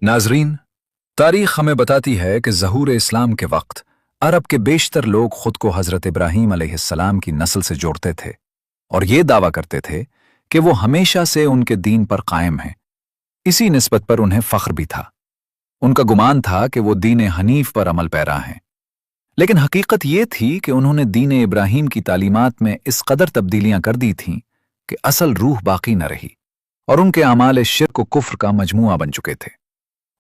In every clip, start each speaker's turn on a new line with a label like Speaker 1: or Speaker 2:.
Speaker 1: नाजरीन, तारीख हमें बताती है कि ज़हूर इस्लाम के वक्त अरब के बेशतर लोग खुद को हज़रत इब्राहीम अलैहिस्सलाम की नस्ल से जोड़ते थे और ये दावा करते थे कि वो हमेशा से उनके दीन पर कायम हैं। इसी निस्बत पर उन्हें फ़ख्र भी था। उनका गुमान था कि वो दीन हनीफ पर अमल पैरा हैं। लेकिन हकीकत ये थी कि उन्होंने दीन इब्राहीम की तालीमात में इस कदर तब्दीलियां कर दी थीं कि असल रूह बाकी न रही और उनके आमाल शिर्क व कुफ्र का मजमुआ बन चुके थे।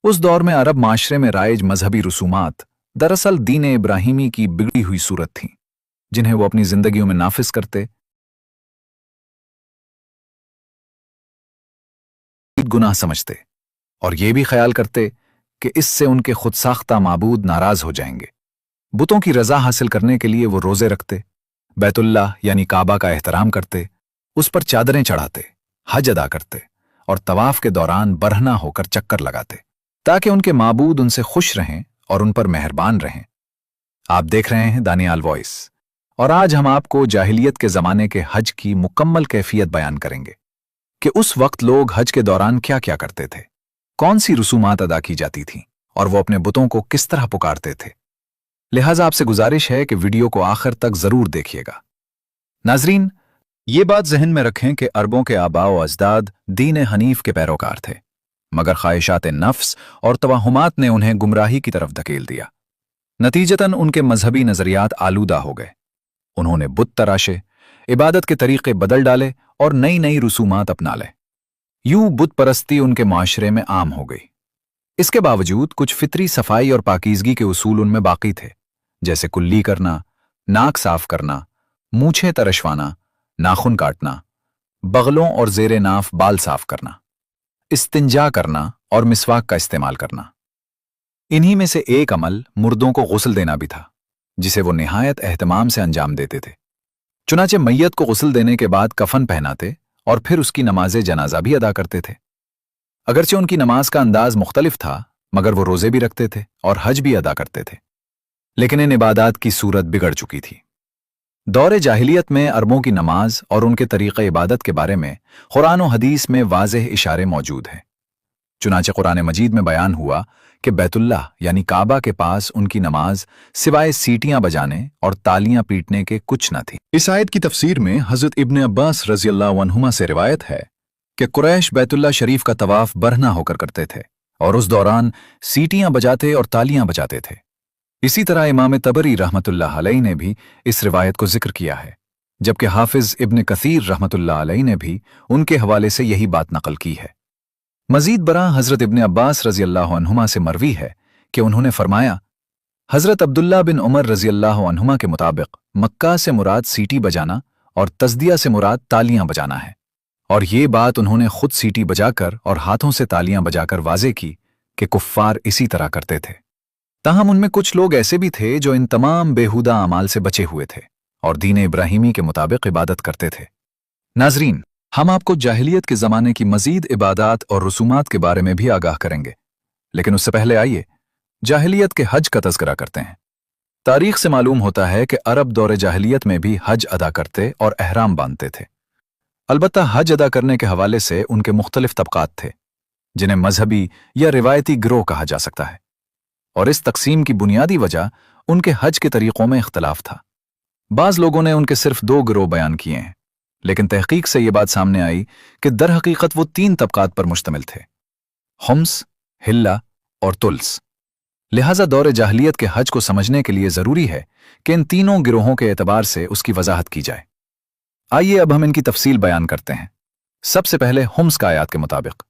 Speaker 1: उस दौर में अरब माशरे में राइज मजहबी रसूमात दरअसल दीन इब्राहीमी की बिगड़ी हुई सूरत थीं, जिन्हें वो अपनी जिंदगियों में नाफिज करते, गुनाह समझते और ये भी ख्याल करते कि इससे उनके खुद साख्ता माबूद नाराज हो जाएंगे। बुतों की रजा हासिल करने के लिए वो रोजे रखते, बैतुल्लाह यानी काबा का एहतराम करते, उस पर चादरें चढ़ाते, हज अदा करते और तवाफ के दौरान बरहना होकर चक्कर लगाते ताकि उनके माबूद उनसे खुश रहें और उन पर मेहरबान रहें। आप देख रहे हैं दानियाल वॉइस और आज हम आपको जाहिलियत के ज़माने के हज की मुकम्मल कैफियत बयान करेंगे कि उस वक्त लोग हज के दौरान क्या क्या करते थे, कौन सी रसूमात अदा की जाती थीं और वो अपने बुतों को किस तरह पुकारते थे। लिहाजा आपसे गुजारिश है कि वीडियो को आखिर तक जरूर देखिएगा। नाजरीन, ये बात जहन में रखें कि अरबों के आबाओ अजदाद दीन हनीफ के पैरोकार थे, मगर ख्वाहिशात नफ्स और तवाहुमात ने उन्हें गुमराही की तरफ धकेल दिया। नतीजतन उनके मजहबी नजरियात आलूदा हो गए। उन्होंने बुत तराशे, इबादत के तरीके बदल डाले और नई नई रसूमात अपना ले। यूं बुत परस्ती उनके माशरे में आम हो गई। इसके बावजूद कुछ फितरी सफाई और पाकीज़गी के उसूल उनमें बाकी थे, जैसे कुल्ली करना, नाक साफ करना, मूछें तरशवाना, नाखून काटना, बगलों और जेरे नाफ बाल साफ करना, इस्तिंजा करना और मिसवाक का इस्तेमाल करना। इन्हीं में से एक अमल मुर्दों को गुस्ल देना भी था, जिसे वो निहायत एहतमाम से अंजाम देते थे। चुनाचे मैयत को गुस्ल देने के बाद कफन पहनाते और फिर उसकी नमाज़े जनाजा भी अदा करते थे। अगरचे उनकी नमाज का अंदाज मुख्तलिफ था, मगर वो रोजे भी रखते थे और हज भी अदा करते थे। लेकिन इन इबादात की सूरत बिगड़ चुकी थी। दौरे जाहिलियत में अरबों की नमाज और उनके तरीक़े इबादत के बारे में कुरान और हदीस में वाज़ेह इशारे मौजूद हैं। चुनाचे कुरान मजीद में बयान हुआ कि बैतुल्लाह यानी काबा के पास उनकी नमाज सिवाय सीटियां बजाने और तालियां पीटने के कुछ न थी। इस आयत की तफसीर में हज़रत इब्ने अब्बास रज़ियल्लाहु अन्हुमा से रिवायत है कि कुरैश बैतुल्लाह शरीफ का तवाफ बरहना होकर करते थे और उस दौरान सीटियां बजाते और तालियां बजाते थे। इसी तरह इमाम तबरी रहमतुल्लाह अलैह ने भी इस रिवायत को जिक्र किया है, जबकि हाफिज इब्न कसीर रहमतुल्लाह अलैह ने भी उनके हवाले से यही बात नकल की है। मजीद बरा हज़रत इब्ने अब्बास रज़ियल्लाहु अन्हुमा से मरवी है कि उन्होंने फरमाया, हज़रत अब्दुल्ला बिन उमर रज़ियल्लाहु अन्हुमा के मुताबिक मक्का से मुराद सीटी बजाना और तस्दिया से मुराद तालियां बजाना है, और ये बात उन्होंने खुद सीटी बजाकर और हाथों से तालियां बजाकर वाजे की कि कुफ्फार इसी तरह करते थे। ताहम उनमें कुछ लोग ऐसे भी थे जो इन तमाम बेहुदा अमाल से बचे हुए थे और दीन इब्राहीमी के मुताबिक इबादत करते थे। नाजरीन, हम आपको जाहिलियत के ज़माने की मजीद इबादात और रसूमात के बारे में भी आगाह करेंगे, लेकिन उससे पहले आइए जाहिलियत के हज का तज़किरा करते हैं। तारीख से मालूम होता है कि अरब दौरे जाहिलियत में भी हज अदा करते और एहराम बांधते थे। अलबत्ता हज अदा करने के हवाले से उनके मुख्तलिफ तबकात थे, जिन्हें मजहबी या रिवायती गिरोह कहा जा सकता है, और इस तकसीम की बुनियादी वजह उनके हज के तरीक़ों में इख्तलाफ था। बाज़ लोगों ने उनके सिर्फ 2 गिरोह बयान किए हैं, लेकिन तहकीक से ये बात सामने आई कि दर हकीकत वो 3 तबकात पर मुश्तमिल थे: हुम्स, हिल्ला और तुल्स। लिहाजा दौरे जाहिलियत के हज को समझने के लिए ज़रूरी है कि इन तीनों गिरोहों के एतबार से उसकी वजाहत की जाए। आइए अब हम इनकी तफसील बयान करते हैं। सबसे पहले हुम्स का आयात के मुताबिक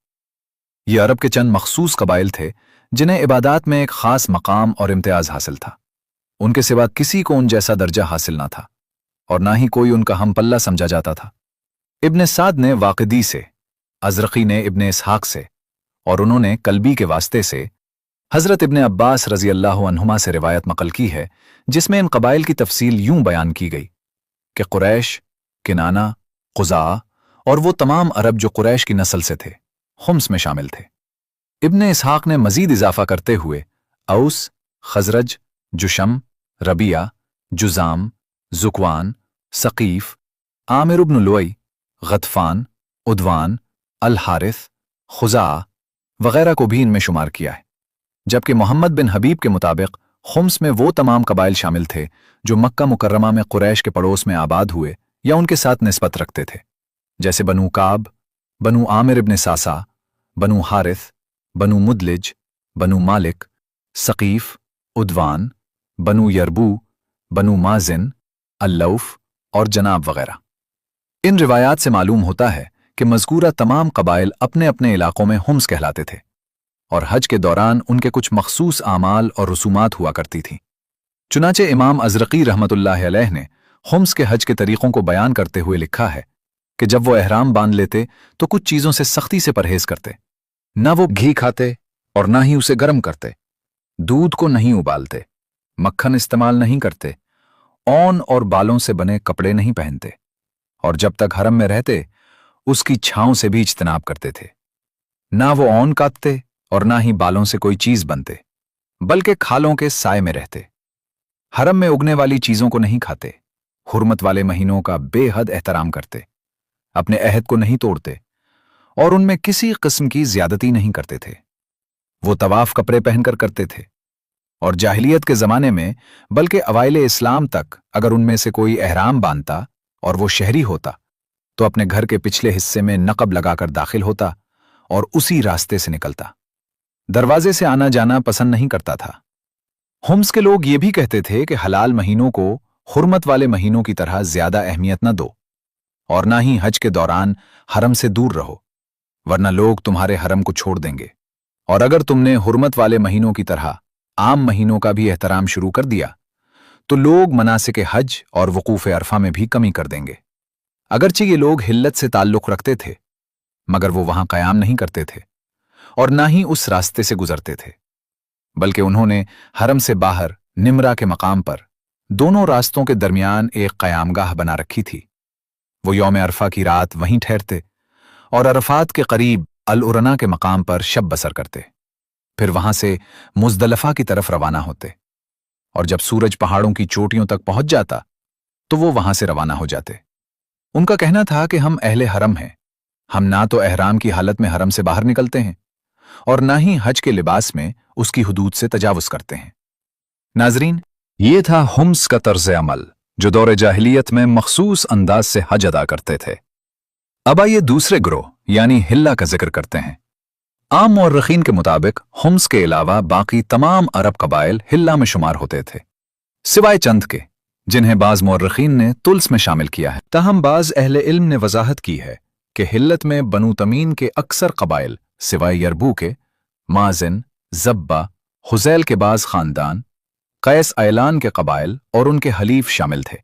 Speaker 1: ये अरब के चंद मखसूस कबाइल थे जिन्हें इबादात में एक ख़ास मकाम और इम्तियाज़ हासिल था। उनके सिवा किसी को उन जैसा दर्जा हासिल ना था और ना ही कोई उनका हमपल्ला समझा जाता था। इब्ने साद ने वाक़िदी से, अज़रक़ी ने इब्ने इसहाक़ से और उन्होंने कल्बी के वास्ते से हज़रत इब्ने अब्बास रज़ियल्लाहु अन्हुमा से रिवायत नक़ल की है, जिसमें इन कबाइल की तफसील यूं बयान की गई कि कुरैश, किनाना, क़ुज़ा और वो तमाम अरब जो कुरैश की नस्ल से थे हुम्स में शामिल थे। इब्ने इसहाक़ ने मज़ीद इजाफ़ा करते हुए औस, खज़रज, जुशम, रबिया, जुज़ाम, ज़ुकवान, सक़ीफ़, आमिर इब्न लुअय, गतफ़ान, उदवान, अल हारिस, खुज़ा, वगैरह को भी इनमें शुमार किया है। जबकि मोहम्मद बिन हबीब के मुताबिक खुम्स में वो तमाम कबाइल शामिल थे जो मक्का मुकर्रमा में कुरैश के पड़ोस में आबाद हुए या उनके साथ निस्बत रखते थे, जैसे बनु काब, बनु आमिर इब्न सासा, बनु हारिथ, बनु मुदलिज, बनु मालिक, सकीफ, उद्वान, बनु यरबू, बनु माजिन, अल्लौफ और जनाब वगैरह। इन रिवायात से मालूम होता है कि मज़कूरा तमाम कबाइल अपने अपने इलाकों में हुम्स कहलाते थे और हज के दौरान उनके कुछ मखसूस आमाल और रसूमात हुआ करती थीं। चुनाचे इमाम अज़रक़ी रहमतुल्लाह अलैह ने हुम्स के हज के तरीक़ों को बयान करते हुए लिखा है कि जब वो एहराम बांध लेते तो कुछ चीज़ों से सख्ती से परहेज़ करते। ना वो घी खाते और ना ही उसे गर्म करते, दूध को नहीं उबालते, मक्खन इस्तेमाल नहीं करते, औन और बालों से बने कपड़े नहीं पहनते और जब तक हरम में रहते उसकी छांव से भी इज्तनाब करते थे। ना वो औन काटते और ना ही बालों से कोई चीज बनते, बल्कि खालों के साए में रहते। हरम में उगने वाली चीजों को नहीं खाते, हुर्मत वाले महीनों का बेहद एहतराम करते, अपने अहद को नहीं तोड़ते और उनमें किसी किस्म की ज्यादती नहीं करते थे। वो तवाफ कपड़े पहनकर करते थे और जाहिलियत के जमाने में बल्कि अवाइले इस्लाम तक अगर उनमें से कोई एहराम बांधता और वो शहरी होता तो अपने घर के पिछले हिस्से में नकब लगाकर दाखिल होता और उसी रास्ते से निकलता। दरवाजे से आना जाना पसंद नहीं करता था। हुम्स के लोग ये भी कहते थे कि हलाल महीनों को हुर्मत वाले महीनों की तरह ज्यादा अहमियत न दो और ना ही हज के दौरान हरम से दूर रहो, वरना लोग तुम्हारे हरम को छोड़ देंगे और अगर तुमने हुर्मत वाले महीनों की तरह आम महीनों का भी एहतराम शुरू कर दिया तो लोग मनासिक हज और वकूफ अरफा में भी कमी कर देंगे। अगरचे ये लोग हिल्लत से ताल्लुक रखते थे मगर वो वहां कयाम नहीं करते थे और ना ही उस रास्ते से गुजरते थे, बल्कि उन्होंने हरम से बाहर निमरा के मकाम पर दोनों रास्तों के दरमियान एक कयामगाह बना रखी थी। वो यौम अरफा की रात वहीं ठहरते और अरफात के करीब अल उरना के मकाम पर शब बसर करते, फिर वहां से मुज़दलिफा की तरफ रवाना होते और जब सूरज पहाड़ों की चोटियों तक पहुंच जाता तो वो वहां से रवाना हो जाते। उनका कहना था कि हम अहले हरम हैं, हम ना तो एहराम की हालत में हरम से बाहर निकलते हैं और ना ही हज के लिबास में उसकी हुदूद से तजावुज करते हैं। नाजरीन, ये था हुम्स का तर्ज अमल जो दौरे जाहिलियत में मखसूस अंदाज से हज अदा करते थे। अब आइए दूसरे ग्रोह यानी हिल्ला का जिक्र करते हैं। आम मुअर्रिखीन के मुताबिक हुम्स के अलावा बाकी तमाम अरब कबाइल हिल्ला में शुमार होते थे, सिवाय चंद के जिन्हें बाज मुअर्रिखीन ने तुल्स में शामिल किया है। ताहम बाज अहले इल्म ने वजाहत की है कि हिल्लत में बनु तमीन के अक्सर कबाइल सिवाय यरबू के माजिन, जब्बा, हुजैल के बाज खानदान, कैस ऐलान के कबाइल और उनके हलीफ शामिल थे,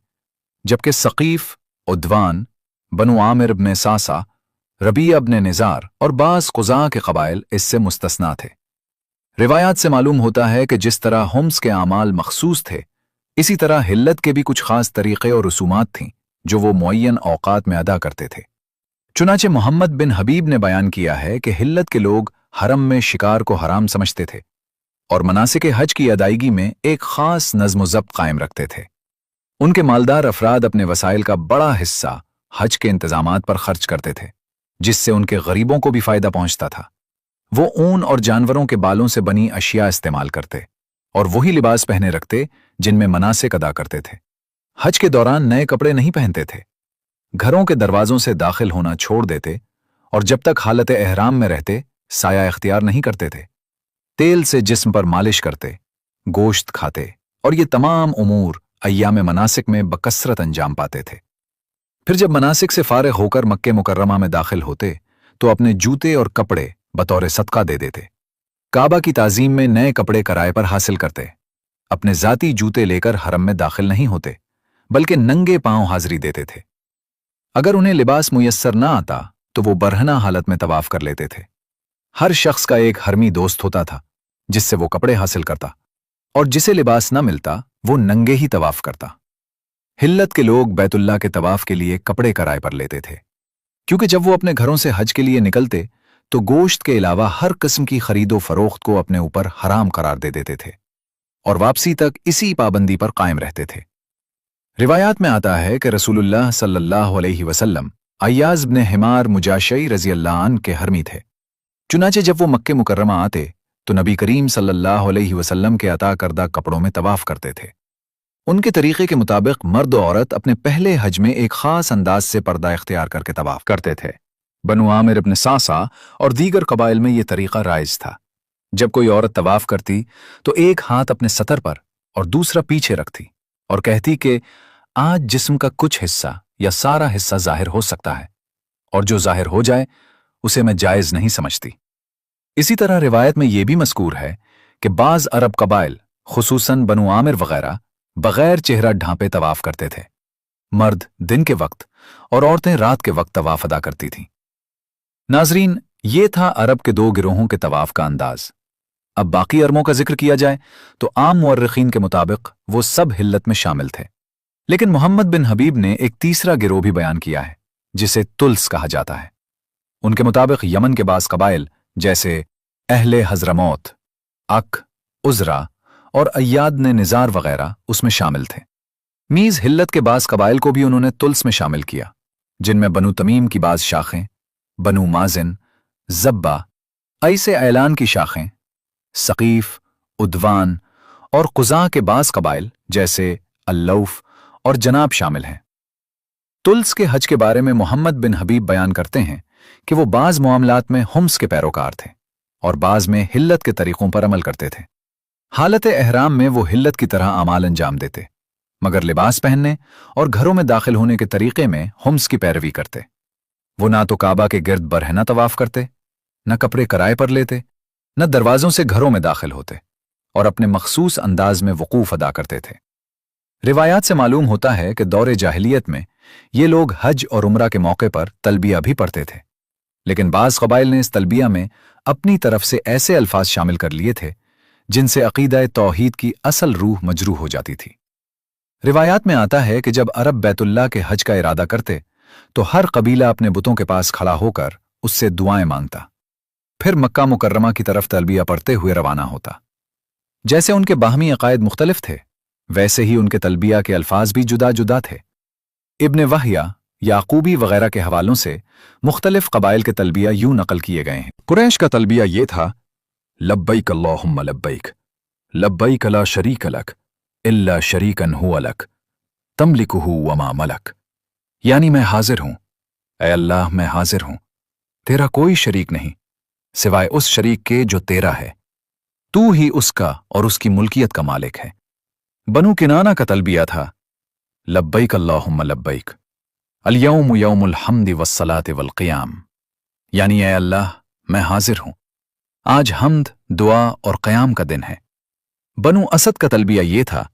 Speaker 1: जबकि सकीफ, उद्वान, बनु आमिर इब्न सासा, रबिया इब्न निजार और बाज कुज़ा के कबाइल इससे मुस्तस्ना थे। रिवायात से मालूम होता है कि जिस तरह हुम्स के आमाल मखसूस थे, इसी तरह हिल्लत के भी कुछ खास तरीक़े और रसूमात थीं जो वो मुअय्यन औक़ात में अदा करते थे। चुनाचे मोहम्मद बिन हबीब ने बयान किया है कि हिल्लत के लोग हरम में शिकार को हराम समझते थे और मनासिक हज की अदायगी में एक खास नज़्म व ज़ब्त कायम रखते थे। उनके मालदार अफराद अपने वसाइल का बड़ा हिस्सा हज के इंतजामात पर खर्च करते थे, जिससे उनके गरीबों को भी फायदा पहुंचता था। वो ऊन और जानवरों के बालों से बनी अशिया इस्तेमाल करते और वही लिबास पहने रखते जिनमें मनासिक अदा करते थे। हज के दौरान नए कपड़े नहीं पहनते थे, घरों के दरवाजों से दाखिल होना छोड़ देते और जब तक हालत एहराम में रहते साया इख्तियार नहीं करते थे। तेल से जिस्म पर मालिश करते, गोश्त खाते और ये तमाम उमूर अय्याम मनासिक में बकसरत अंजाम पाते थे। फिर जब मनासिक से फारिग होकर मक्के मुकर्रमा में दाखिल होते तो अपने जूते और कपड़े बतौर सदका दे देते। काबा की ताजीम में नए कपड़े किराए पर हासिल करते। अपने जाती जूते लेकर हरम में दाखिल नहीं होते, बल्कि नंगे पांव हाजिरी देते थे। अगर उन्हें लिबास मुयस्सर ना आता तो वो बरहना हालत में तवाफ कर लेते थे। हर शख्स का एक हरमी दोस्त होता था जिससे वो कपड़े हासिल करता और जिसे लिबास न मिलता वो नंगे ही तवाफ करता। हिल्लत के लोग बैतुल्लाह के तवाफ के लिए कपड़े किराए पर लेते थे, क्योंकि जब वो अपने घरों से हज के लिए निकलते तो गोश्त के अलावा हर किस्म की खरीदो फरोख्त को अपने ऊपर हराम करार दे देते थे और वापसी तक इसी पाबंदी पर कायम रहते थे। रिवायात में आता है कि रसूलुल्लाह सल्लल्लाहु अलैहि वसल्लम अय्याज इब्न हिमार मुजाशई रज़ी अल्लाह अन्हु के हरमी थे। चुनाचे जब वो मक्के मुकर्रमा आते तो नबी करीम सल्लल्लाहु अलैहि वसल्लम के अता करदा कपड़ों में तवाफ करते थे। उनके तरीके के मुताबिक मर्द और औरत अपने पहले हज में एक खास अंदाज से पर्दा इख्तियार करके तवाफ करते थे। बनु आमिर इब्न सासा और दीगर कबाइल में यह तरीका राइज था। जब कोई औरत तवाफ करती तो एक हाथ अपने सतर पर और दूसरा पीछे रखती और कहती कि आज जिस्म का कुछ हिस्सा या सारा हिस्सा जाहिर हो सकता है और जो जाहिर हो जाए उसे मैं जायज नहीं समझती। इसी तरह रिवायत में यह भी मज़कूर है कि बाज़ अरब कबाइल खुसूसन बनु आमिर वगैरह बगैर चेहरा ढांपे तवाफ करते थे। मर्द दिन के वक्त और औरतें रात के वक्त तवाफ अदा करती थीं। नाजरीन, ये था अरब के दो गिरोहों के तवाफ का अंदाज। अब बाकी अरबों का जिक्र किया जाए तो आम मुअर्रिखीन के मुताबिक वो सब हिल्लत में शामिल थे, लेकिन मोहम्मद बिन हबीब ने एक तीसरा गिरोह भी बयान किया है जिसे तुल्स कहा जाता है। उनके मुताबिक यमन के बास कबाइल जैसे अहले हजरमौत, अक, उजरा और अय्याद ने निजार वगैरह उसमें शामिल थे। मीज हिल्लत के बास कबाइल को भी उन्होंने तुल्स में शामिल किया, जिनमें बनु तमीम की बाज शाखें, बनु माजिन, जब्बा, ऐसे ऐलान की शाखें, सकीफ, उद्वान और कुज़ा के बास कबाइल जैसे अल्लौफ और जनाब शामिल हैं। तुल्स के हज के बारे में मोहम्मद बिन हबीब बयान करते हैं कि वो बाज मामलात में हुम्स के पैरोकार थे और बाज में हिल्लत के तरीकों पर अमल करते थे। हालत एहराम में वो हिल्लत की तरह अमाल अंजाम देते, मगर लिबास पहनने और घरों में दाखिल होने के तरीके में हुम्स की पैरवी करते। वो ना तो काबा के गिर्द बरहना तवाफ करते, न कपड़े किराए पर लेते, न दरवाजों से घरों में दाखिल होते और अपने मखसूस अंदाज में वकूफ अदा करते थे। रिवायात से मालूम होता है कि दौरे जाहिलियत में ये लोग हज और उम्रा के मौके पर तलबिया भी पढ़ते थे, लेकिन बाज़ क़बाइल ने इस तलबिया में अपनी तरफ से ऐसे अल्फाज शामिल कर लिए थे जिनसे अक़ीदा तौहीद की असल रूह मजरूह हो जाती थी। रिवायात में आता है कि जब अरब बैतुल्लाह के हज का इरादा करते तो हर कबीला अपने बुतों के पास खड़ा होकर उससे दुआएं मांगता, फिर मक्का मुकर्रमा की तरफ तलबिया पढ़ते हुए रवाना होता। जैसे उनके बाहमी अकायद मुख्तलिफ थे, वैसे ही उनके तलबिया के अल्फाज भी जुदा जुदा थे। इब्न वहया, याकूबी वगैरह के हवालों से मुख्तलिफ कबाइल के तलबिया यूं नकल किए गए हैं। कुरैश का तलबिया ये था, लब्बैक अल्लाहुम्मा लब्बैक, लब्बैक ला शरीक लक इल्ला शरीकन हुवा लक तमलिकुहु वमा मलक। यानी मैं हाजिर हूं, ऐ अल्लाह मैं हाजिर हूं, तेरा कोई शरीक नहीं सिवाय उस शरीक के जो तेरा है, तू ही उसका और उसकी मुल्कियत का मालिक है। बनु किनाना का तलबिया था, लब्बैक अल्लाहुम्मा लब्बैक अल-यौम यौमुल हम्द वस्सलात वल क़ियाम। यानी ऐ अल्लाह मैं हाजिर हूं, आज हम्द, दुआ और क़याम का दिन है। बनु असद का तलबिया ये था,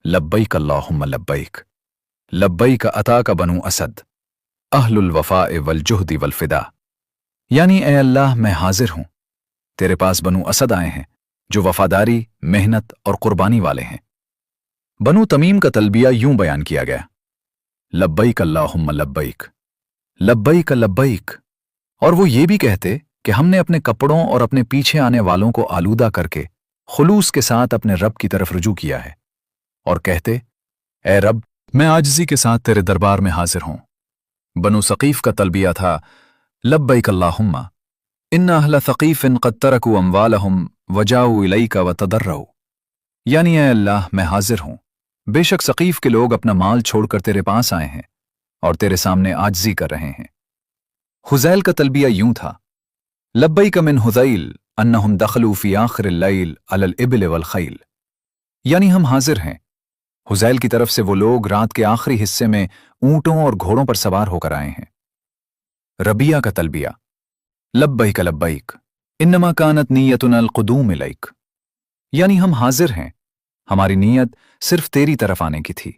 Speaker 1: लब्बैक अल्लाहुम्मा लब्बैक, लब्बैक अता का बनु असद अहलुल वफ़ाए वल जुहदी वल फ़िदा। यानी ऐ अल्लाह मैं हाजिर हूं, तेरे पास बनु असद आए हैं जो वफादारी, मेहनत और कुर्बानी वाले हैं। बनु तमीम का तलबिया यूं बयान किया गया, लब्बैक अल्लाहुम्मा लब्बैक, लब्बैक लब्बैक। और वो ये भी कहते कि हमने अपने कपड़ों और अपने पीछे आने वालों को आलूदा करके खुलूस के साथ अपने रब की तरफ रुजू किया है और कहते, ऐ रब मैं आजिज़ी के साथ तेरे दरबार में हाजिर हूं। बनु सकीफ का तलबिया था, लब्बैक अल्लाहुम्मा इन्ना अहला सकीफ़िन क़द तरकू अम्वालहुम वजाऊ इलैका व तदर्रऊ। यानी ऐ अल्लाह मैं हाजिर हूं, बेशक सकीफ के लोग अपना माल छोड़कर तेरे पास आए हैं और तेरे सामने आजिज़ी कर रहे हैं। हुज़ैल का तलबिया यूं था, लब्बैक मिन हुज़ैल अन्नहुम दखलू फ़ी आखिरिल लैल अलल इब्ल वल खैल। यानी हम हाजिर हैं, हुज़ैल की तरफ से वो लोग रात के आखिरी हिस्से में ऊंटों और घोड़ों पर सवार होकर आए हैं। रबिया का तलबिया, लब्बैक लब्बैक इन्नमा कानत नियतुना अल-क़ुदूम इलैक। यानी हम हाजिर हैं, हमारी नीयत सिर्फ तेरी तरफ आने की थी।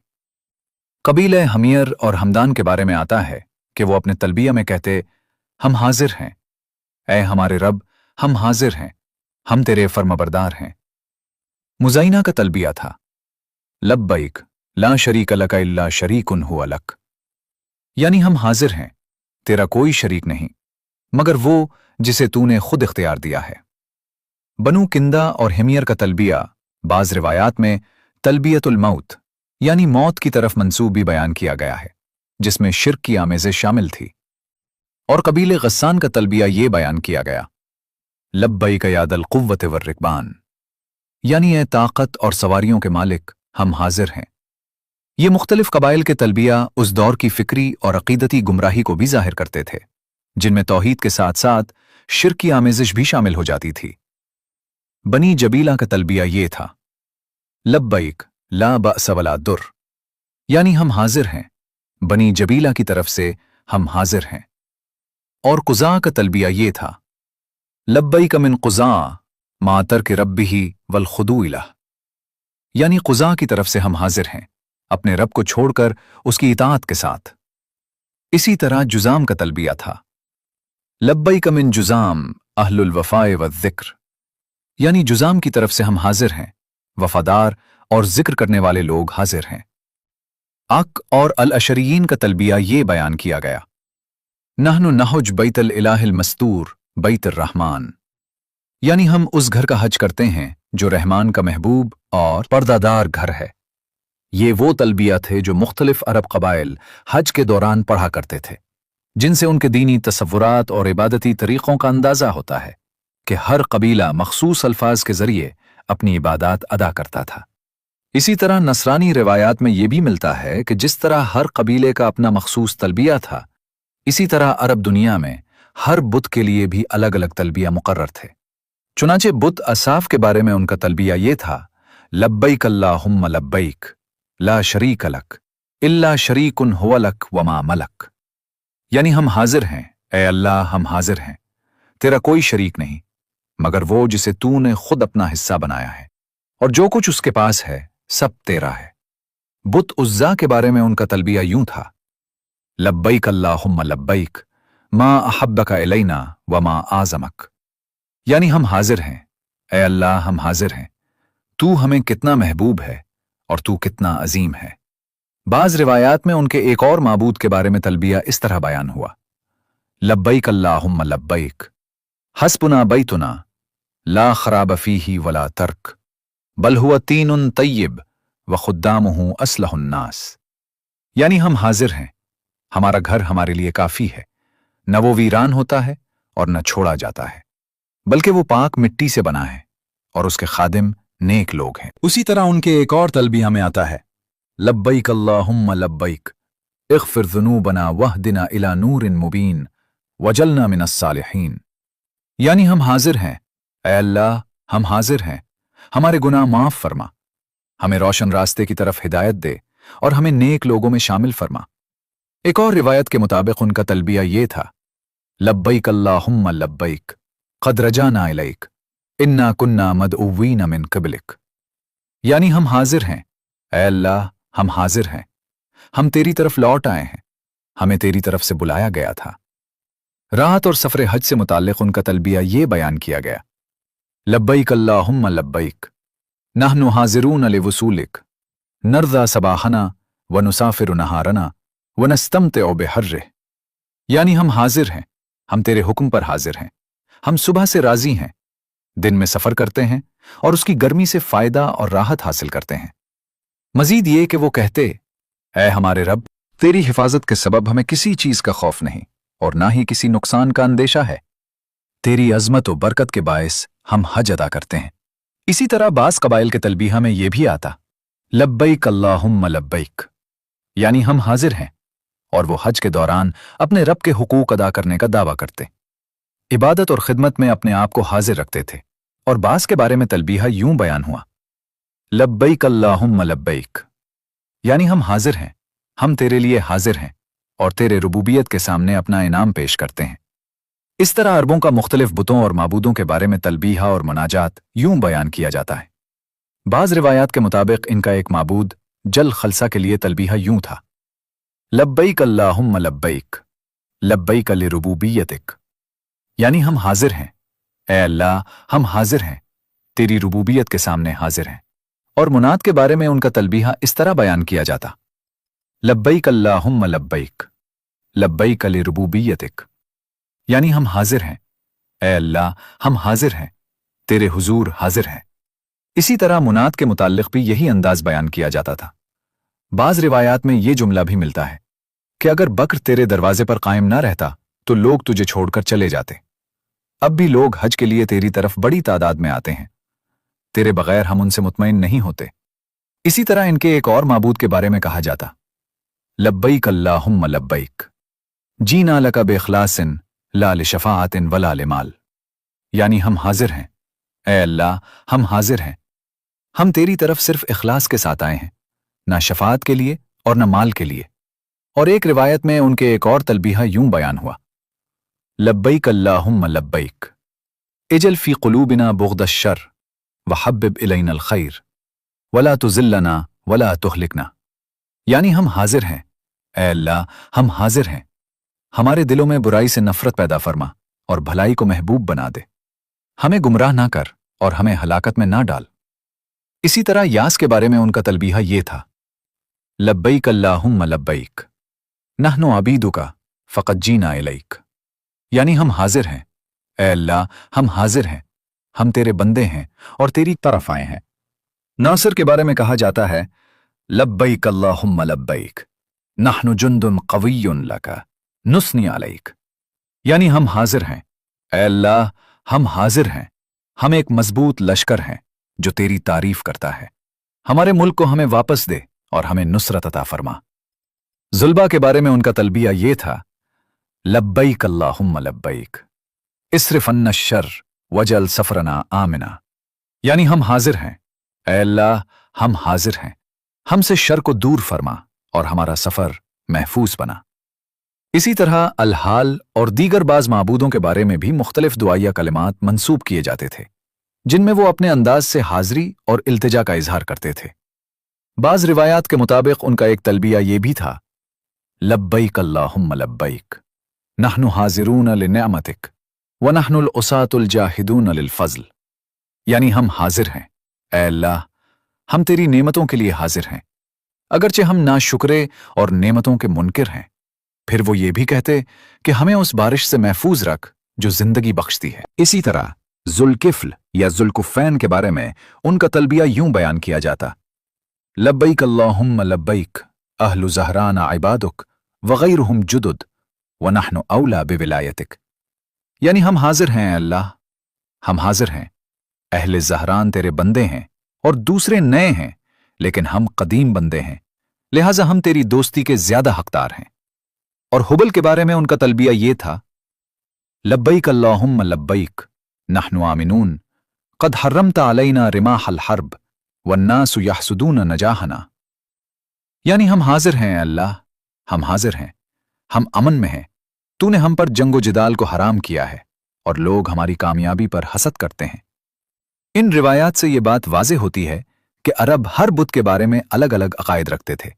Speaker 1: कबीले हमियर और हमदान के बारे में आता है कि वो अपने तलबिया में कहते, हम हाजिर हैं, ऐ हमारे रब हम हाजिर हैं, हम तेरे फर्माबरदार हैं। मुज़ैना का तलबिया था, लब्बैक ला शरीक लक इल्ला शरीकुन हुवा लक। यानी हम हाजिर हैं, तेरा कोई शरीक नहीं मगर वो जिसे तूने खुद इख्तियार दिया है। बनु किंदा और हिमियर का तलबिया बाज़ रिवायात में तलबियतुल मौत यानी मौत की तरफ मंसूब भी बयान किया गया है, जिसमें शिर्क की आमेज़ें शामिल थी। और कबीले गस्सान का तलबिया ये बयान किया गया, लब्बैक या दल कुव्वत वर्रिकबान, यानी ए ताकत और सवारियों के मालिक, हम हाजिर हैं। ये मुख्तलिफ कबाइल के तलबिया उस दौर की फिक्री और अकीदती गुमराही को भी जाहिर करते थे, जिनमें तौहीद के साथ साथ शिर्क की आमेजिश भी शामिल हो जाती थी। बनी जबीला का तलबिया ये था, लब्बैक ला बअस वला दुर, यानी हम हाजिर हैं, बनी जबीला की तरफ से हम हाजिर हैं। और कुज़ा का तलबिया ये था, लब्बैक मिन कुज़ा मा तर्क रब्बिही वल खुदू इलह, यानी कुज़ा की तरफ से हम हाजिर हैं, अपने रब को छोड़कर उसकी इताअत के साथ। इसी तरह जुज़ाम का तलबिया था, लब्बैक मिन जुज़ाम अहलुल वफ़ाए वज़्ज़िक्र, यानी जुज़ाम की तरफ से हम हाजिर हैं, वफादार और जिक्र करने वाले लोग हाजिर हैं। अक और अल अशरियीन का तलबिया ये बयान किया गया, नहनु नहुज बैतल इलाहिल मस्तूर बैतर रहमान, यानी हम उस घर का हज करते हैं जो रहमान का महबूब और पर्दादार घर है। ये वो तलबिया थे जो मुख्तलिफ अरब कबाइल हज के दौरान पढ़ा करते थे, जिनसे उनके दीनी तसव्वुरात और इबादती तरीक़ों का अंदाज़ा होता है कि हर कबीला मखसूस अल्फाज के ज़रिए अपनी इबादत अदा करता था। इसी तरह नसरानी रिवायात में यह भी मिलता है कि जिस तरह हर कबीले का अपना मखसूस तलबिया था, इसी तरह अरब दुनिया में हर बुत के लिए भी अलग अलग तलबिया मुकर्रर थे। चुनांचे बुत असाफ के बारे में उनका तलबिया ये था, लब्बैक अल्लाहुम्मा लब्बैक ला शरीक लक इल्ला शरीकुन हुवा लक वमा मलक, यानी हम हाजिर हैं, ए अल्लाह हम हाजिर हैं, तेरा कोई शरीक नहीं मगर वो जिसे तूने खुद अपना हिस्सा बनाया है, और जो कुछ उसके पास है सब तेरा है। बुत उज़्ज़ा के बारे में उनका तलबिया यूं था, लब्बैक अल्लाहुम्मा लब्बैक मा अहब्बका इलैना व मा आज़मक, यानी हम हाजिर हैं, ए अल्लाह हम हाजिर हैं, तू हमें कितना महबूब है और तू कितना अजीम है। बाज़ रिवायात में उनके एक और माबूद के बारे में तलबिया इस तरह बयान हुआ, लब्बैक अल्लाहुम्मा लब्बैक हस्बुना बैतुना ला खराब फीही वला तर्क बल हुआ तीनुन तय्यब व खुद्दामुहु असलहुन नास, यानी हम हाजिर हैं, हमारा घर हमारे लिए काफी है, न वो वीरान होता है और न छोड़ा जाता है, बल्कि वो पाक मिट्टी से बना है और उसके खादिम नेक लोग हैं। उसी तरह उनके एक और तलबिया में आता है, लब्बैक अल्लाहुम्मा लब्बैक इग़फिर ज़ुनूबना वहदिना इला नूरिन मुबीन वजलना मिनस सालिहीन, यानी हम हाजिर हैं, ऐ अल्लाह हम हाजिर हैं, हमारे गुनाह माफ फरमा, हमें रोशन रास्ते की तरफ हिदायत दे और हमें नेक लोगों में शामिल फरमा। एक और रिवायत के मुताबिक उनका तलबिया ये था, लब्बैक अल्लाहुम्मा लब्बैक क़द रजाना इलैक इन्ना कुन्ना मदउव्वीना मिन क़िबलिक, यानी हम हाजिर हैं, ऐ अल्लाह हम हाजिर हैं, हम तेरी तरफ लौट आए हैं, हमें तेरी तरफ से बुलाया गया था। राहत और सफ़र हज से मुताल्लिक़ उनका तलबिया ये बयान किया गया, लब्बैक अल्लाहुम्मा लब्बैक नहनु हाज़िरून लिवुसूलिक नर्ज़ा सबाहना व नुसाफ़िरु नहारना व नस्तमतिउ बिहर्रिह, यानी हम हाजिर हैं, हम तेरे हुक्म पर हाजिर हैं, हम सुबह से राज़ी हैं, दिन में सफ़र करते हैं और उसकी गर्मी से फ़ायदा और राहत हासिल करते हैं। मज़ीद ये कि वो कहते, ऐ हमारे रब, तेरी हिफाजत के सबब हमें किसी चीज़ का खौफ नहीं और ना ही किसी नुकसान का अंदेशा है, तेरी अज़मत व बरकत के बायस हम हज अदा करते हैं। इसी तरह बास कबाइल के तलबीहा में यह भी आता, लब्बैक अल्लाहुम्मा लब्बैक, यानी हम हाजिर हैं, और वो हज के दौरान अपने रब के हुकूक अदा करने का दावा करते, इबादत और खिदमत में अपने आप को हाजिर रखते थे। और बास के बारे में तलबीहा यूं बयान हुआ, लब्बैक अल्लाहुम्मा लब्बैक, यानी हम हाजिर हैं, हम तेरे लिए हाजिर हैं और तेरे रुबूबियत के सामने अपना इनाम पेश करते हैं। इस तरह अरबों का मुख्तलिफ बुतों और माबूदों के बारे में तलबीहा और मुनाजात यूं बयान किया जाता है। बाज़ रिवायात के मुताबिक इनका एक माबूद जल खलसा के लिए तलबीहा यूं था, लब्बैक अल्लाहुम्मा लब्बैक लब्बैक लिरुबूबियतिक, यानी हम हाजिर हैं, ऐ अल्लाह हम हाजिर हैं, तेरी रुबूबियत के सामने हाजिर हैं। और मुनात के बारे में उनका तलबीहा इस तरह बयान किया जाता, लब्बैक अल्लाहुम्मा लब्बैक लब्बैक लिरुबूबियतिक, यानी हम हाजिर हैं, ऐ अल्लाह हम हाजिर हैं, तेरे हुजूर हाजिर हैं। इसी तरह मुनात के मुताल्लिक़ भी यही अंदाज बयान किया जाता था। बाज़ रिवायात में ये जुमला भी मिलता है कि अगर बकर तेरे दरवाजे पर कायम ना रहता तो लोग तुझे छोड़कर चले जाते। अब भी लोग हज के लिए तेरी तरफ बड़ी तादाद में आते हैं। तेरे बगैर हम उनसे मुतमईन नहीं होते। इसी तरह इनके एक और माबूद के बारे में कहा जाता, लब्बैक अल्लाहुम्मा लब्बैक, जीना लका बेखलासिन ला लिशफाअतिन वला लिमाल। यानी हम हाजिर हैं, ए अल्लाह हम हाजिर हैं, हम तेरी तरफ सिर्फ इखलास के साथ आए हैं, ना शफाअत के लिए और न माल के लिए। और एक रिवायत में उनके एक और तलबीहा यूं बयान हुआ, लब्बैक अल्लाहुम्मा लब्बैक, इजल फी क़ुलूबिना बुग़्द अश-शर व हब्बिब इलैना अल-खैर वला तुज़िल्लना वला तुहलिकना। यानी हम हाजिर हैं, ए अल्लाह हम हाजिर हैं, हमारे दिलों में बुराई से नफरत पैदा फरमा और भलाई को महबूब बना दे, हमें गुमराह ना कर और हमें हलाकत में ना डाल। इसी तरह यास के बारे में उनका तलबीहा ये था, लब्बैक अल्लाहुम्मा लब्बैक, नहनु अबीदुका फ़क़द जीना इलैक। यानी हम हाजिर हैं, ए अल्लाह हम हाजिर हैं, हम तेरे बंदे हैं और तेरी तरफ आए हैं। नासिर के बारे में कहा जाता है, लब्बैक अल्लाहुम्मा लब्बैक, नहनु जुंदुन क़विय्युन लका नुस्नी अलैक। यानी हम हाजिर हैं, ए अल्लाह हम हाजिर हैं, हम एक मजबूत लश्कर हैं जो तेरी तारीफ करता है, हमारे मुल्क को हमें वापस दे और हमें नुसरत अता फरमा। जुल्बा के बारे में उनका तलबिया ये था, लब्बैक अल्लाहुम्मा लब्बैक, इसरिफ अन्ना शर वजल सफरना आमिना। यानी हम हाजिर हैं, ए अल्लाह हम हाजिर हैं, हमसे शर को दूर फरमा और हमारा सफर महफूज बना। इसी तरह अल-हाल और दीगर बाज माबूदों के बारे में भी मुख्तलिफ दुआया कलिमात मंसूब किए जाते थे, जिनमें वो अपने अंदाज से हाजिरी और इल्तिजा का इजहार करते थे। बाज रिवायात के मुताबिक उनका एक तलबिया ये भी था, लब्बैक अल्लाहुम्मा लब्बैक, नहनु हाजिरून लिनिअमतिक व नहनुल उसातुल जाहिदून लिलफज़ल। यानी हम हाजिर हैं, ए अल्लाह हम तेरी नेमतों के लिए हाजिर हैं, अगरचे हम नाशुक्रे और नेमतों के मुनकिर हैं। फिर वो ये भी कहते कि हमें उस बारिश से महफूज रख जो जिंदगी बख्शती है। इसी तरह जुल्किफ्ल या जुल्कुफैन के बारे में उनका तलबिया यूं बयान किया जाता, लब्बैक अल्लाहुम्मा लब्बैक, अहलु ज़हराना इबादुक व गैरुहुम जुदुद व नहनु औला बिविलायतिक। यानी हम हाजिर हैं, अल्लाह हम हाजिर हैं, अहले ज़हरान तेरे बंदे हैं और दूसरे नए हैं, लेकिन हम कदीम बंदे हैं, लिहाजा हम तेरी दोस्ती के ज्यादा हकदार हैं। और हुबल के बारे में उनका तलबिया ये था, लब्बैक अल्लाहुम्मा लब्बैक, नहनु आमिनून, क़द हर्रमता अलैना रिमाहल हर्ब वन्नासु यहसुदून नजाहना। यानी हम हाजिर हैं, अल्लाह हम हाजिर हैं, हम अमन में हैं, तूने हम पर जंगो जिदाल को हराम किया है और लोग हमारी कामयाबी पर हसद करते हैं। इन रिवायात से ये बात वाज़े होती है कि अरब हर बुत के बारे में अलग अलग अकायद रखते थे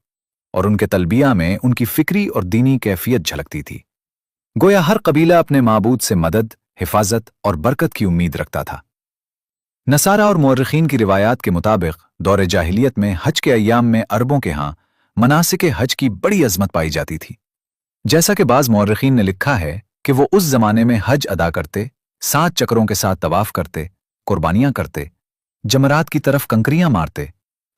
Speaker 1: और उनके तलबिया में उनकी फिक्री और दीनी कैफियत झलकती थी। गोया हर कबीला अपने माबूद से मदद, हिफाजत और बरकत की उम्मीद रखता था। नसारा और मुअर्रिखीन की रिवायात के मुताबिक दौरे जाहिलियत में हज के अय्याम में अरबों के यहाँ मनासिक हज की बड़ी अजमत पाई जाती थी। जैसा कि बाज़ मुअर्रिखीन ने लिखा है कि वो उस जमाने में हज अदा करते, 7 चक्रों के साथ तवाफ करते, कुर्बानियां करते, जमरात की तरफ कंकरियां मारते,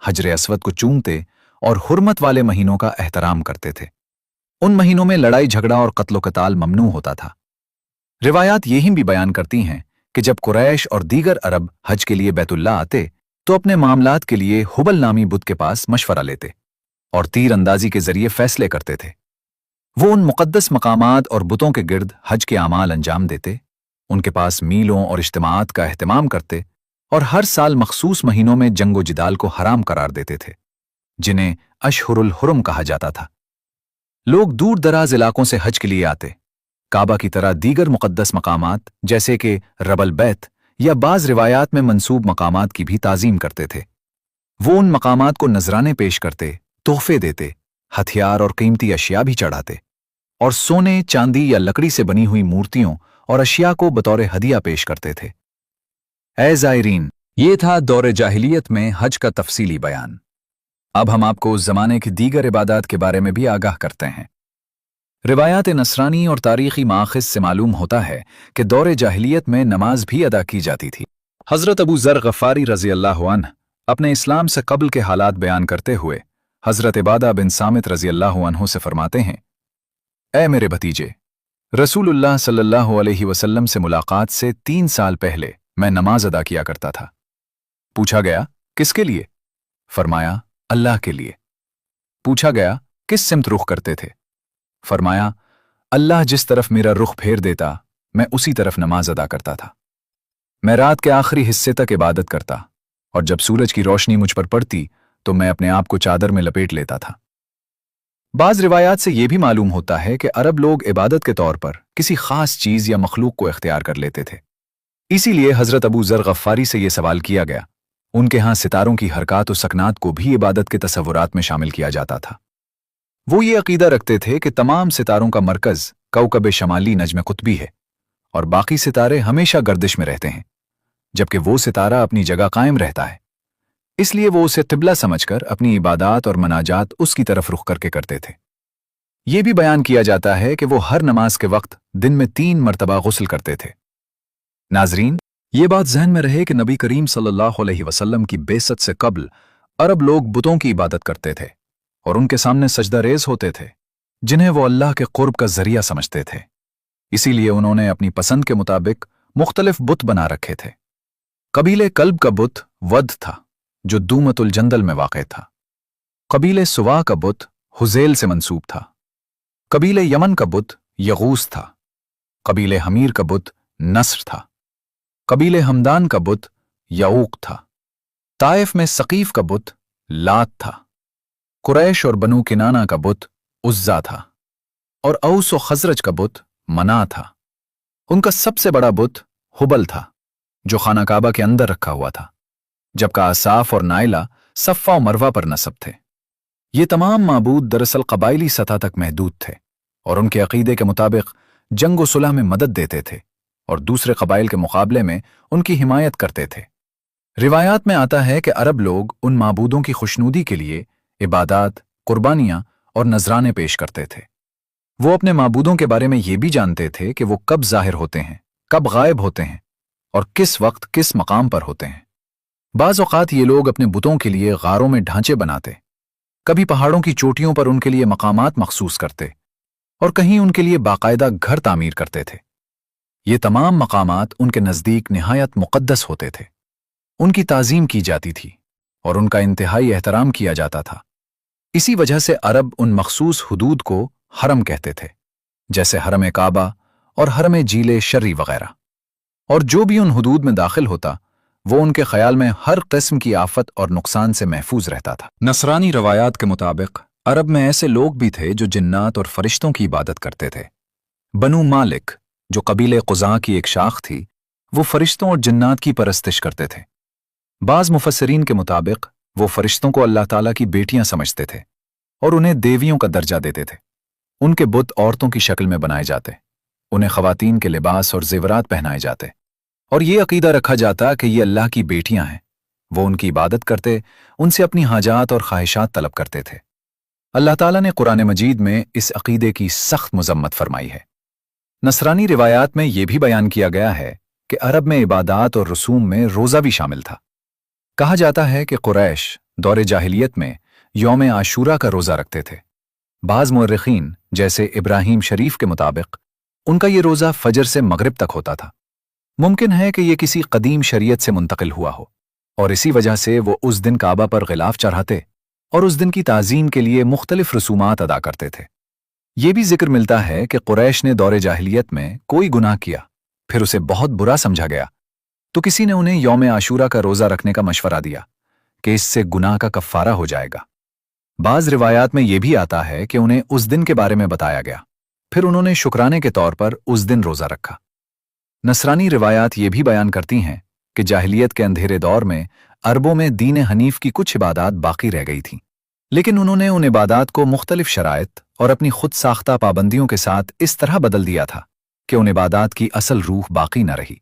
Speaker 1: हजर अस्वद को चूमते और हुर्मत वाले महीनों का एहतराम करते थे। उन महीनों में लड़ाई झगड़ा और कत्लो कताल ममनू होता था। रिवायात यही भी बयान करती हैं कि जब कुरैश और दीगर अरब हज के लिए बैतुल्लाह आते तो अपने मामलात के लिए हुबल नामी बुत के पास मशवरा लेते और तीर अंदाजी के जरिए फैसले करते थे। वो उन मुक़द्दस मकामात और बुतों के गिर्द हज के आमाल अंजाम देते, उनके पास मीलों और इज्तिमाआत का एहतमाम करते और हर साल मखसूस महीनों में जंगो जिदाल को हराम करार देते थे, जिन्हें अशहुरुल हुरम कहा जाता था। लोग दूर दराज इलाकों से हज के लिए आते, काबा की तरह दीगर मुक़द्दस मकामात जैसे कि रबल बैत या बाज़ रिवायात में मंसूब मकामात की भी ताज़ीम करते थे। वो उन मकामात को नजराने पेश करते, तोहफे देते, हथियार और कीमती अशिया भी चढ़ाते और सोने, चांदी या लकड़ी से बनी हुई मूर्तियों और अशिया को बतौर हदिया पेश करते थे। ऐ ज़ायरीन, ये था दौरे जाहिलियत में हज का तफसीली बयान। अब हम आपको उस जमाने की दीगर इबादत के बारे में भी आगाह करते हैं। रिवायात नसरानी और तारीखी माखिज से मालूम होता है कि दौरे जाहिलियत में नमाज भी अदा की जाती थी। हज़रत अबू ज़र गफ़ारी रज़ी अल्लाहु अन्हु अपने इस्लाम से कब्ल के हालात बयान करते हुए हज़रत इबादा बिन सामित रज़ी अल्लाहु अन्हु से फरमाते हैं, ऐ मेरे भतीजे, रसूलुल्लाह सल्लल्लाहु अलैहि वसल्लम से मुलाकात से 3 साल पहले मैं नमाज अदा किया करता था। पूछा गया, किसके लिए? फरमाया, अल्लाह के लिए। पूछा गया, किस सिमत रुख करते थे? फरमाया, अल्लाह जिस तरफ मेरा रुख फेर देता मैं उसी तरफ नमाज अदा करता था। मैं रात के आखिरी हिस्से तक इबादत करता और जब सूरज की रोशनी मुझ पर पड़ती तो मैं अपने आप को चादर में लपेट लेता था। बाज रिवायात से यह भी मालूम होता है कि अरब लोग इबादत के तौर पर किसी खास चीज या मखलूक को इख्तियार कर लेते थे। इसीलिए हजरत अबू जर गफ्फारी से यह सवाल किया गया। उनके यहाँ सितारों की हरकत और सकनात को भी इबादत के तसव्वुरात में शामिल किया जाता था। वो ये अकीदा रखते थे कि तमाम सितारों का मरकज कौकब शमाली नजम कुतबी है और बाकी सितारे हमेशा गर्दिश में रहते हैं, जबकि वो सितारा अपनी जगह कायम रहता है। इसलिए वो उसे तिबला समझकर अपनी इबादत और मनाजात उसकी तरफ रुख करके करते थे। ये भी बयान किया जाता है कि वो हर नमाज के वक्त दिन में 3 मरतबा गुस्ल करते थे। नाजरीन, ये बात जहन में रहे कि नबी करीम सल्लल्लाहु अलैहि वसल्लम की बेसत से कबल अरब लोग बुतों की इबादत करते थे और उनके सामने सजदा रेज होते थे, जिन्हें वो अल्लाह के कुर्ब का जरिया समझते थे। इसीलिए उन्होंने अपनी पसंद के मुताबिक मुख्तलिफ बुत बना रखे थे। कबीले कल्ब का बुत वद था, जो दूमतुल जंदल में वाक़ था। कबीले सुवा का बुत हुज़ैल से मंसूब था। कबीले यमन का बुत यगूस था। कबीले हमीर का बुत नस्र था। कबीले हमदान का बुत यऊक था। ताइफ में सकीफ का बुत लात था। कुरैश और बनु किनाना का बुत उज्जा था और औस और खजरज का बुत मना था। उनका सबसे बड़ा बुत हुबल था, जो खाना काबा के अंदर रखा हुआ था, जबकि आसाफ और नाइला सफ़ा और मरवा पर नसब थे। ये तमाम माबूद दरअसल कबाइली सतह तक महदूद थे और उनके अकीदे के मुताबिक जंग व सुलह में मदद देते थे और दूसरे कबाइल के मुकाबले में उनकी हिमायत करते थे। रिवायात में आता है कि अरब लोग उन माबूदों की खुशनूदी के लिए इबादत, कुर्बानियां और नजराने पेश करते थे। वो अपने माबूदों के बारे में ये भी जानते थे कि वो कब जाहिर होते हैं, कब गायब होते हैं और किस वक्त किस मकाम पर होते हैं। बाज़ औक़ात ये लोग अपने बुतों के लिए गारों में ढांचे बनाते, कभी पहाड़ों की चोटियों पर उनके लिए मकामात मखसूस करते और कहीं उनके लिए बाकायदा घर तामीर करते थे। ये तमाम मकामात उनके नज़दीक निहायत मुक़द्दस होते थे। उनकी ताज़ीम की जाती थी और उनका इंतहाई एहतराम किया जाता था। इसी वजह से अरब उन मखसूस हुदूद को हरम कहते थे, जैसे हरम काबा और हरम जीले शर्री वगैरह। और जो भी उन हुदूद में दाखिल होता वो उनके ख्याल में हर किस्म की आफत और नुकसान से महफूज रहता था। नसरानी रवायात के मुताबिक अरब में ऐसे लोग भी थे जो जिन्नात और फरिश्तों की इबादत करते थे। बनु मालिक, जो कबीले क़ुज़ा की एक शाख थी, वो फरिश्तों और जिन्नात की परस्तिश करते थे। बाज़ मुफस्सिरीन के मुताबिक वो फरिश्तों को अल्लाह ताला की बेटियां समझते थे और उन्हें देवियों का दर्जा देते थे। उनके बुत औरतों की शक्ल में बनाए जाते, उन्हें ख़वातीन के लिबास और ज़ेवरात पहनाए जाते और ये अकीदा रखा जाता कि ये अल्लाह की बेटियां हैं। वो उनकी इबादत करते, उनसे अपनी हाजात और ख्वाहिशात तलब करते थे। अल्लाह ताला ने कुरान मजीद में इस अकीदे की सख्त मजम्मत फरमाई है। नसरानी रिवायात में यह भी बयान किया गया है कि अरब में इबादत और रसूम में रोज़ा भी शामिल था। कहा जाता है कि कुरैश दौरे जाहिलियत में यौम आशूरा का रोज़ा रखते थे। बाज़ मुअर्रिखीन जैसे इब्राहिम शरीफ के मुताबिक उनका ये रोज़ा फजर से मगरिब तक होता था। मुमकिन है कि यह किसी कदीम शरीयत से मुंतकिल हुआ हो और इसी वजह से वो उस दिन काबा पर गिलाफ चढ़ाते और उस दिन की ताज़ीम के लिए मुख्तलिफ रसूमात अदा करते थे। ये भी जिक्र मिलता है कि कुरैश ने दौरे जाहिलियत में कोई गुनाह किया, फिर उसे बहुत बुरा समझा गया, तो किसी ने उन्हें यौम आशूरा का रोज़ा रखने का मशवरा दिया कि इससे गुनाह का कफ़ारा हो जाएगा। बाज़ रिवायात में यह भी आता है कि उन्हें उस दिन के बारे में बताया गया, फिर उन्होंने शुक्राने के तौर पर उस दिन रोज़ा रखा। नसरानी रिवायात ये भी बयान करती हैं कि जाहिलियत के अंधेरे दौर में अरबों में दीन हनीफ की कुछ इबादत बाकी रह गई थीं, लेकिन उन्होंने उन इबादत को मुख्तलिफ शराइत और अपनी खुद साख्ता पाबंदियों के साथ इस तरह बदल दिया था कि उन इबादत की असल रूह बाकी न रही।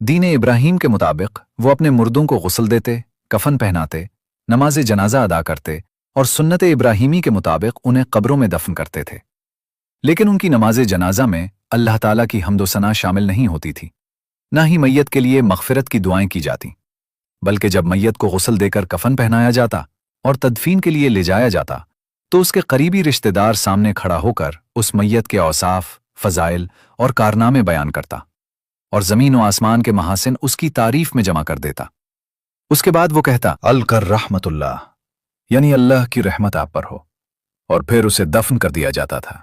Speaker 1: दीन इब्राहीम के मुताबिक वो अपने मुर्दों को गुस्ल देते, कफन पहनाते, नमाज जनाजा अदा करते और सुन्नत इब्राहीमी के मुताबिक उन्हें कब्रों में दफन करते थे। लेकिन उनकी नमाज जनाजा में अल्लाह ताला की हम्दो सना शामिल नहीं होती थी, ना ही मैयत के लिए मग़फ़िरत की दुआएं की जाती, बल्कि जब मैयत को गुस्ल देकर कफन पहनाया जाता और तदफीन के लिए ले जाया जाता तो उसके करीबी रिश्तेदार सामने खड़ा होकर उस मैयत के औसाफ, फजाइल और कारनामे बयान करता और जमीन व आसमान के महासिन उसकी तारीफ में जमा कर देता। उसके बाद वो कहता, अल कर रहमतुल्लाह, यानी अल्लाह की रहमत आप पर हो, और फिर उसे दफन कर दिया जाता था।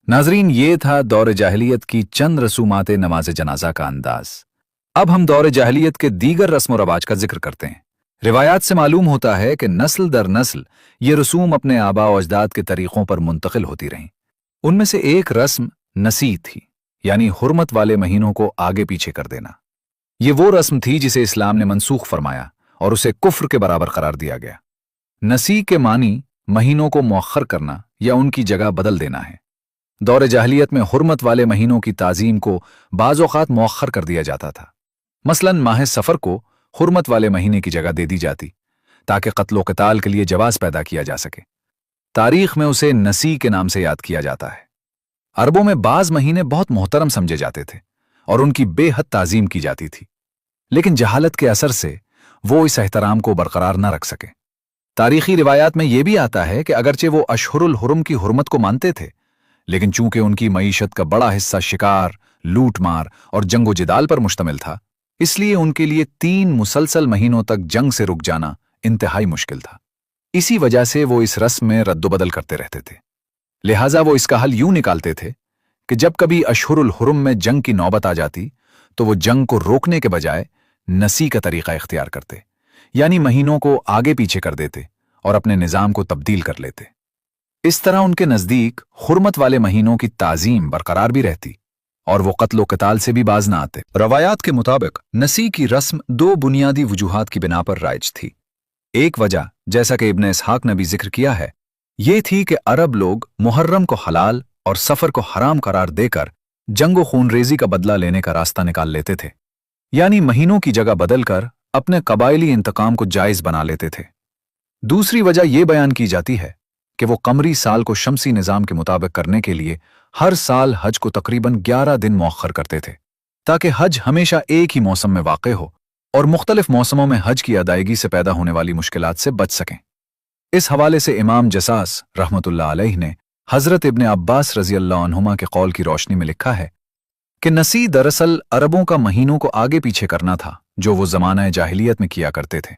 Speaker 1: नाजरीन, ये था दौर जाहिलियत की चंद रसूमात नमाज जनाजा का अंदाज। अब हम दौर जाहिलियत के दीगर रस्म और रवाज का जिक्र करते हैं। रिवायात से मालूम होता है कि नस्ल दर नस्ल ये रसूम अपने आबा और अजदाद के तरीक़ों पर मुंतकिल होती रहीं। उनमें से एक रस्म नसी थी, यानी हुर्मत वाले महीनों को आगे पीछे कर देना। ये वो रस्म थी जिसे इस्लाम ने मनसूख फरमाया और उसे कुफ्र के बराबर करार दिया गया। नसी के मानी महीनों को मौखर करना या उनकी जगह बदल देना है। दौर जाहिलियत में हुर्मत वाले महीनों की ताजीम को बाज़ औक़ात मौखर कर दिया जाता था। मसलन माह सफ़र को हुर्मत वाले महीने की जगह दे दी जाती ताकि क़त्ल क़िताल के लिए जवाज़ पैदा किया जा सके। तारीख़ में उसे नसी के नाम से याद किया जाता है। अरबों में बाज़ महीने बहुत मोहतरम समझे जाते थे और उनकी बेहद ताज़ीम की जाती थी, लेकिन जहालत के असर से वो इस एहतराम को बरकरार न रख सके। तारीख़ी रिवायात में यह भी आता है कि अगरचे वो अशहुरुल हुर्म की हुर्मत को मानते थे, लेकिन चूंकि उनकी मईशत का बड़ा हिस्सा शिकार, लूट मार और जंगो जिदाल पर मुश्तमिल था, इसलिए उनके लिए 3 मुसलसल महीनों तक जंग से रुक जाना इंतहाई मुश्किल था। इसी वजह से वो इस रस्म में रद्दोबदल करते रहते थे। लिहाजा वो इसका हल यूं निकालते थे कि जब कभी अशहुरुल हुर्म में जंग की नौबत आ जाती तो वो जंग को रोकने के बजाय नसी का तरीका इख्तियार करते, यानी महीनों को आगे पीछे कर देते और अपने निज़ाम को तब्दील कर लेते। इस तरह उनके नज़दीक हुर्मत वाले महीनों की ताज़ीम बरकरार भी रहती और वो क़त्ल क़िताल से भी बाज न आते। रवायात के मुताबिक नसी की रस्म 2 बुनियादी वजूहात की बिना पर राइज थी। एक वजह, जैसा कि इब्न इसहाक ने भी जिक्र किया है, ये थी कि अरब लोग मुहर्रम को हलाल और सफ़र को हराम करार देकर जंग व खूनरेज़ी का बदला लेने का रास्ता निकाल लेते थे, यानी महीनों की जगह बदलकर अपने कबायली इंतकाम को जायज़ बना लेते थे। दूसरी वजह यह बयान की जाती है कि वो कमरी साल को शमसी निज़ाम के मुताबिक करने के लिए हर साल हज को तकरीबन 11 दिन मौखर करते थे, ताकि हज हमेशा एक ही मौसम में वाक़े हो और मुख्तलिफ मौसमों में हज की अदायगी से पैदा होने वाली मुश्किलात से बच सकें। इस हवाले से इमाम जसास रहमतुल्लाह अलैह ने हज़रत इब्न अब्बास रज़ियल्लाहु अन्हुमा के कौल की रोशनी में लिखा है कि नसी दरअसल अरबों का महीनों को आगे पीछे करना था, जो वो ज़माना जाहिलियत में किया करते थे।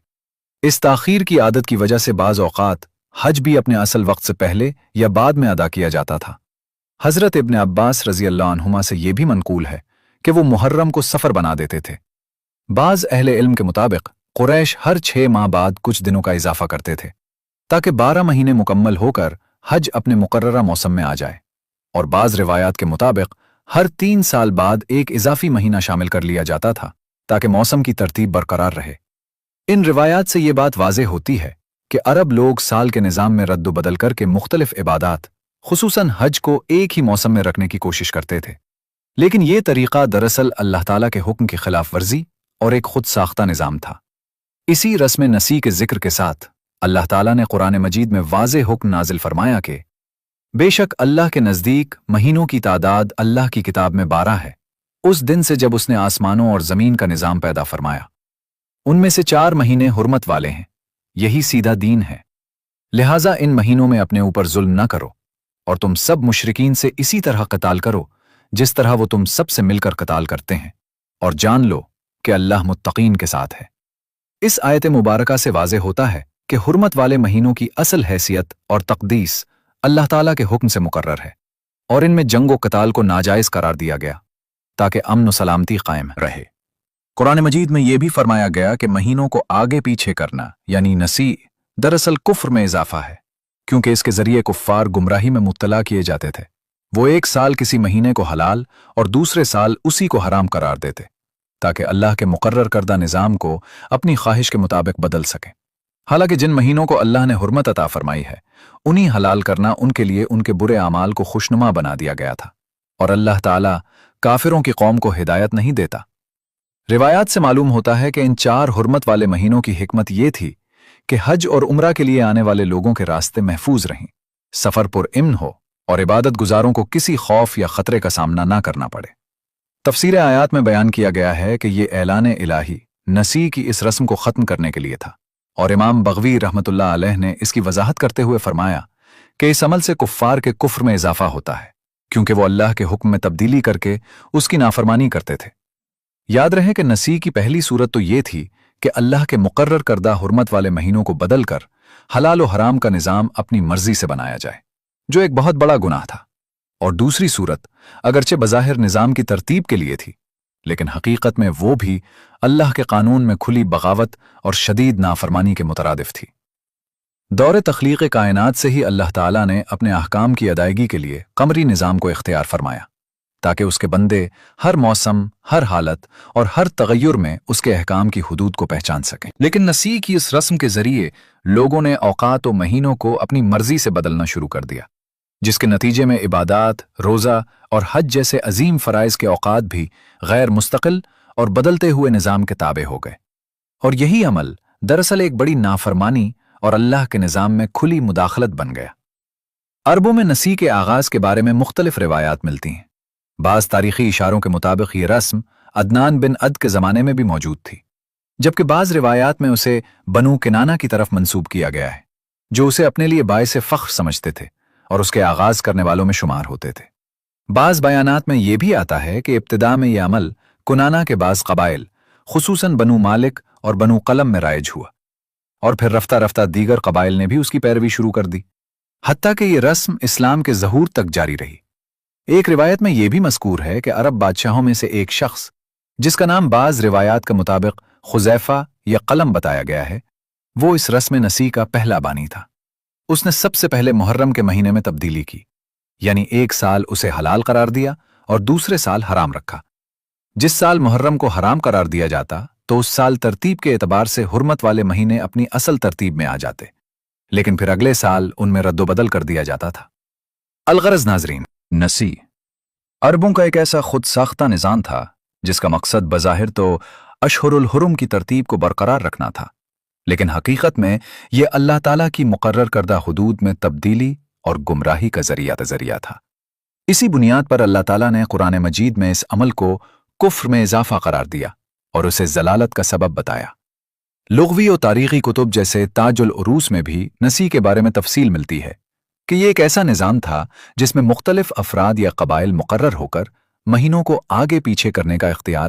Speaker 1: इस ताख़ीर की आदत की वजह से बाज़ औक़ात हज भी अपने असल वक्त से पहले या बाद में अदा किया जाता था। हज़रत इब्न अब्बास रज़ियल्लाहु अन्हुमा से यह भी मनकूल है कि वो मुहर्रम को सफ़र बना देते थे। बाज़ अहले इल्म के मुताबिक कुरैश हर 6 माह बाद कुछ दिनों का इजाफा करते थे ताकि 12 महीने मुकम्मल होकर हज अपने मुकर्ररा मौसम में आ जाए, और बाज़ रिवायात के मुताबिक हर 3 साल बाद एक इजाफी महीना शामिल कर लिया जाता था ताकि मौसम की तरतीब बरकरार रहे। इन रिवायात से ये बात वाज़ेह होती है कि अरब लोग साल के निज़ाम में रद्द बदल करके मुख्तलिफ इबादात, खुसूसन हज को एक ही मौसम में रखने की कोशिश करते थे, लेकिन ये तरीक़ा दरअसल अल्लाह ताला के हुक्म की खिलाफ वर्जी और एक खुद साख्ता निज़ाम था। इसी रस्म नसी के जिक्र के साथ अल्लाह ताला ने कुरान मजीद में वाज़ेह हुक्म नाजिल फरमाया कि बेशक अल्लाह के नज़दीक महीनों की तादाद अल्लाह की किताब में 12 है, उस दिन से जब उसने आसमानों और ज़मीन का निज़ाम पैदा फरमाया। उनमें से 4 महीने हुर्मत वाले हैं, यही सीधा दीन है। लिहाजा इन महीनों में अपने ऊपर जुल्म न करो और तुम सब मुशरिकीन से इसी तरह क़ताल करो जिस तरह वो तुम सब से मिलकर क़ताल करते हैं, और जान लो कि अल्लाह मुत्तकीन के साथ है। इस आयत मुबारका से वाज़ेह होता है कि हुर्मत वाले महीनों की असल हैसियत और तक़दीस अल्लाह ताला के हुक्म से मुकर्रर है, और इनमें जंग व क़ताल को नाजायज़ करार दिया गया ताकि अमन व सलामती कायम रहे। कुरान मजीद में यह भी फरमाया गया कि महीनों को आगे पीछे करना यानी नसी दरअसल कुफ्र में इजाफा है, क्योंकि इसके जरिए कुफ्फार गुमराही में मुब्तला किए जाते थे। वो एक साल किसी महीने को हलाल और दूसरे साल उसी को हराम करार देते ताकि अल्लाह के मुकर्रर करदा निज़ाम को अपनी ख्वाहिश के मुताबिक बदल सकें। हालांकि जिन महीनों को अल्लाह ने हुर्मत अता फरमाई है, उन्हीं हलाल करना उनके लिए उनके बुरे आमाल को खुशनुमा बना दिया गया था, और अल्लाह ताला काफिरों की कौम को हिदायत नहीं देता। रिवायात से मालूम होता है कि इन 4 हुर्मत वाले महीनों की हिकमत ये थी कि हज और उम्रा के लिए आने वाले लोगों के रास्ते महफूज रहें, सफ़र पुरअमन हो और इबादत गुजारों को किसी खौफ या खतरे का सामना ना करना पड़े। तफसीर आयात में बयान किया गया है कि ये ऐलान इलाही नसी की इस रस्म को ख़त्म करने के लिए था, और इमाम बग़वी रहमतुल्लाह अलैह ने इसकी वजाहत करते हुए फरमाया कि इस अमल से कुफ्फार के कुफ्र में इजाफा होता है, क्योंकि वो अल्लाह के हुक्म में तब्दीली करके उसकी नाफरमानी करते थे। याद रहे कि नसी की पहली सूरत तो ये थी कि अल्लाह के मुकर्रर करदा हुर्मत वाले महीनों को बदल कर हलाल और हराम का निज़ाम अपनी मर्जी से बनाया जाए, जो एक बहुत बड़ा गुनाह था। और दूसरी सूरत अगरचे बज़ाहिर निज़ाम की तरतीब के लिए थी, लेकिन हकीकत में वो भी अल्लाह के कानून में खुली बगावत और शदीद नाफरमानी के मुतरादिफ थी। दौरे तख्लीक़ कायनात से ही अल्लाह ताला ने अपने अहकाम की अदायगी के लिए कमरी निज़ाम को इख्तियार फरमाया, ताकि उसके बंदे हर मौसम, हर हालत और हर तगय्युर में उसके अहकाम की हुदूद को पहचान सकें। लेकिन नसी की इस रस्म के जरिए लोगों ने औकात और महीनों को अपनी मर्जी से बदलना शुरू कर दिया, जिसके नतीजे में इबादात, रोज़ा और हज जैसे अजीम फ़राइज़ के औकात भी गैर मुस्तकिल और बदलते हुए निज़ाम के ताबे हो गए। और यही अमल दरअसल एक बड़ी नाफरमानी और अल्लाह के निज़ाम में खुली मुदाखलत बन गया। अरबों में नसी के आगाज़ के बारे में मुख्तलिफ रिवायात मिलती हैं। बाज़ तारीख़ी इशारों के मुताबिक ये रस्म अदनान बिन अद के ज़माने में भी मौजूद थी, जबकि बाज़ रिवायात में उसे बनू किनाना की तरफ मंसूब किया गया है, जो उसे अपने लिए बाइस फ़ख्र समझते थे और उसके आगाज़ करने वालों में शुमार होते थे। बाज़ बयानात में यह भी आता है कि इब्तिदा में यह अमल कुनाना के बाज़ कबाइल, खुसूसन बनू मालिक और बनू कलम में राइज हुआ, और फिर रफ्ता रफ्ता दीगर कबाइल ने भी उसकी पैरवी शुरू कर दी, हत्ता कि यह रस्म इस्लाम के ज़हूर तक जारी रही। एक रिवायत में यह भी मज़कूर है कि अरब बादशाहों में से एक शख्स, जिसका नाम बाज़ रिवायात के मुताबिक खुज़ैफ़ा या कलम बताया गया है, वो इस रस्म नसी का पहला बानी था। उसने सबसे पहले मुहर्रम के महीने में तब्दीली की, यानी एक साल उसे हलाल करार दिया और दूसरे साल हराम रखा। जिस साल मुहर्रम को हराम करार दिया जाता तो उस साल तरतीब के एतबार से हुर्मत वाले महीने अपनी असल तरतीब में आ जाते, लेकिन फिर अगले साल उनमें रद्दोबदल कर दिया जाता था। अलगरज नाजरीन, नसी अरबों का एक ऐसा खुद साख्ता निज़ाम था जिसका मकसद बज़ाहिर तो अशहुरुल हुरुम की तरतीब को बरकरार रखना था, लेकिन हकीकत में यह अल्लाह ताला की मुकर्रर करदा हुदूद में तब्दीली और गुमराही का जरिया था। इसी बुनियाद पर अल्लाह ताला ने कुरान मजीद में इस अमल को कुफ्र में इजाफा करार दिया और उसे जलालत का सबब बताया। लुग़वी और तारीख़ी कुतुब जैसे ताजुल उरूस में भी नसी के बारे में तफसील मिलती है कि यह एक ऐसा निज़ाम था जिसमें मुख्तलिफ अफराद या कबाइल मुकर्रर होकर महीनों को आगे पीछे करने का इख्तियार